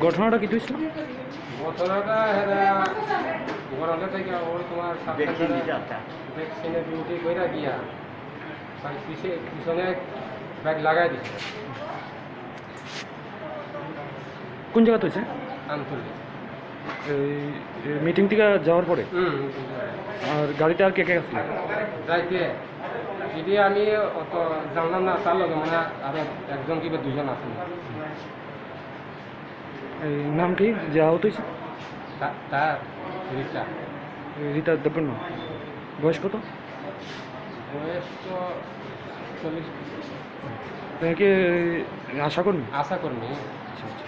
ঘটনাটা কি হয়েছিল? ঘটনাটা ঘটনা থেকে ওই তোমার ভ্যাকসিনের ডিউটি করে গিয়া পিছনে ব্যাগ লাগাই দিচ্ছে। কোন জায়গাতে হয়েছে? আনতুলি এই মিটিং থেকে যাওয়ার পরে? আর গাড়িতে আর কে কে আসলো? যাইতে যদি আমি অত জানলাম না, তার লগে মানে আরো একজন কিংবা দুজন আছে। এই নাম কি যে আহত হয়েছে? তার রিক্সা রীতা দেবেন না, বয়স কত? বয়স তো 40। কি আশা কর্মী? আশা কর্মী। আচ্ছা আচ্ছা।